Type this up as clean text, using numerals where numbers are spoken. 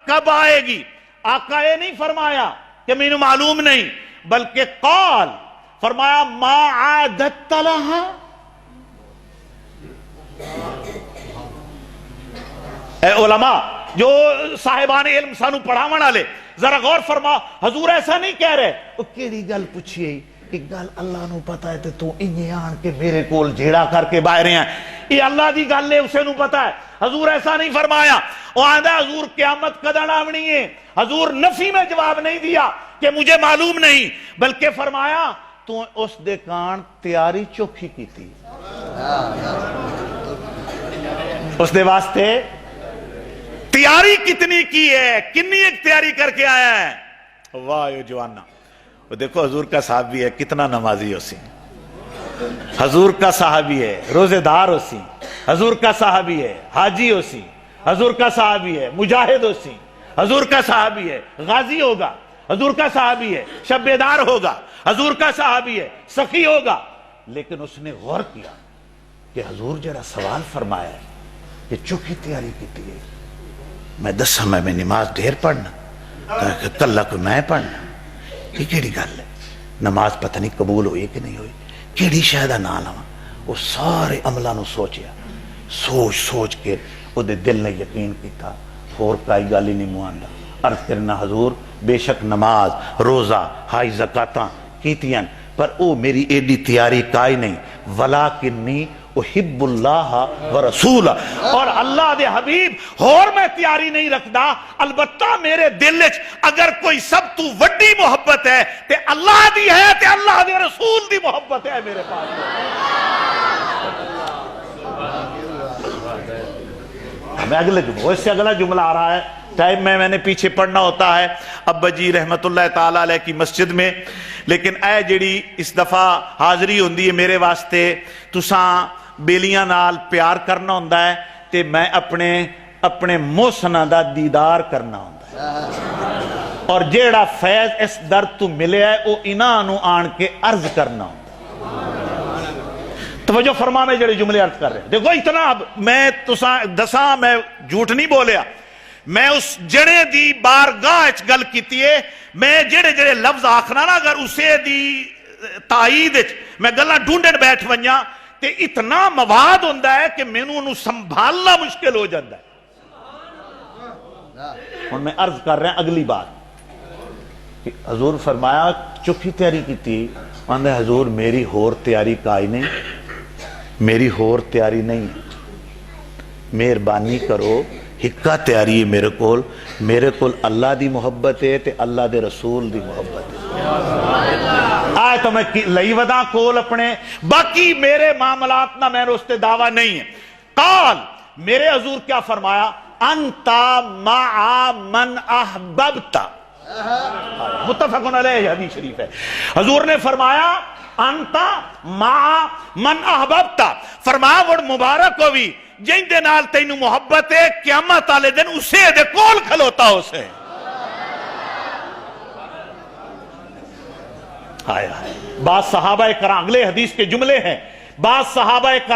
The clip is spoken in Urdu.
کب آئے گی؟ آقا یہ نہیں فرمایا کہ مینوں معلوم نہیں، بلکہ قال فرمایا ما عادت لہا. اے علماء جو صاحبان علم سانو پڑھاون والے ذرا غور فرما، حضور ایسا نہیں کہہ رہے وہ کیڑی گل پوچھیے کہ گل اللہ نو پتا ہے تو انہیں آن کے میرے کول جھیڑا کر کے باہر ہیں، یہ اللہ دی گل ہے اسے نو پتا ہے. حضور ایسا نہیں فرمایا. وہ آندہ حضور قیامت کدن آونی ہے، حضور نفی میں جواب نہیں دیا کہ مجھے معلوم نہیں، بلکہ فرمایا تو اس دے کان تیاری چوکھی کی تھی، اس دے واسطے تیاری کتنی کی ہے، کنی ایک تیاری کر کے آیا ہے. واہ یو جوانا. وہ دیکھو حضور کا صحابی ہے، کتنا نمازی ہو سی، حضور کا صحابی ہے روزے دار ہو سی، حضور کا صحابی ہے حاجی ہو سی، حضور کا صحابی ہے مجاہد ہو سی، حضور کا صحابی ہے غازی ہوگا، حضور کا صحابی ہے شب بیدار ہوگا، حضور کا صحابی ہے سخی ہوگا. لیکن اس نے غور کیا کہ حضور جڑا سوال فرمایا ہے کہ چوکھی تیاری کی ہے، میں دساں میں نماز ڈھیر پڑھنا کلہ کو میں پڑھنا، یہ کیڑی گل ہے؟ نماز پتہ نہیں قبول ہوئی کہ نہیں ہوئی، کیڑی شاہدہ نہ لواں. وہ سارے عملہ نو سوچیا، سوچ سوچ کے وہ دے دل نے یقین کیتا، اور کائی گالی نہیں مواندا. عرض کرنا حضور بے شک نماز روزہ ہائی زکاتاں کیتیاں پر او میری ایڈی تیاری کائی نہیں، ولیکنی احب اللہ ورسولہ، اور اللہ دے حبیب اور میں تیاری نہیں رکھدا، البتہ میرے دل وچ اگر کوئی سب تو وڈی محبت ہے تے اللہ دی ہے تے اللہ دے رسول دی محبت ہے میرے پاس. میں اگلے جملہ اس سے اگلا جملہ آ رہا ہے، ٹائم میں نے پیچھے پڑھنا ہوتا ہے ابا جی رحمت اللہ تعالیٰ علیہ کی مسجد میں، لیکن اے جڑی اس دفعہ حاضری ہوندی ہے میرے واسطے تساں بیلیاں نال پیار کرنا ہوندہ ہے تے میں اپنے محسنہ دا دیدار کرنا ہوندہ ہے، اور جیڑا فیض اس در تو ملے ہے وہ انہاں آن کے عرض کرنا ہوندہ ہے. توجہ فرما میں جڑے جملے عرض کر رہے ہیں، دیکھو اتنا میں دساں میں جھوٹ نہیں بولیا، میں اس جڑے دی بارگاہ اچ گل کیتی ہے، میں جڑے لفظ آکھنا نا اگر اسے دی تائید میں گلاں ڈھونڈن بیٹھ ونجا تے اتنا مواد ہوندہ ہے کہ میں انہوں سنبھالنا مشکل ہو جاندہ ہے. اور میں عرض کر رہے ہیں اگلی بات کہ حضور فرمایا چوکھی تیاری کی تھی، آندھے حضور میری ہور تیاری کائی نہیں، میری ہور تیاری نہیں، مہربانی کرو ہکا تیاری ہے میرے کول اللہ دی محبت ہے تے اللہ دے رسول دی محبت ہے. آئے تو میں لئی ودا کول اپنے باقی میرے معاملات نہ میں رستے دعویٰ نہیں ہے. قال میرے حضور کیا فرمایا؟ انتا مع من احببتا، متفقن علیہ حدیث شریف ہے. حضور نے فرمایا انتا مع من احببتا، فرمایا وڑ مبارک ہوئی جن دے نال تینو محبت ہے قیامت والے دن اسے دے کول کھلوتا اسے. بعض صحابہ کرام اگلے حدیث کے جملے ہیں، بعض صحابہ کرام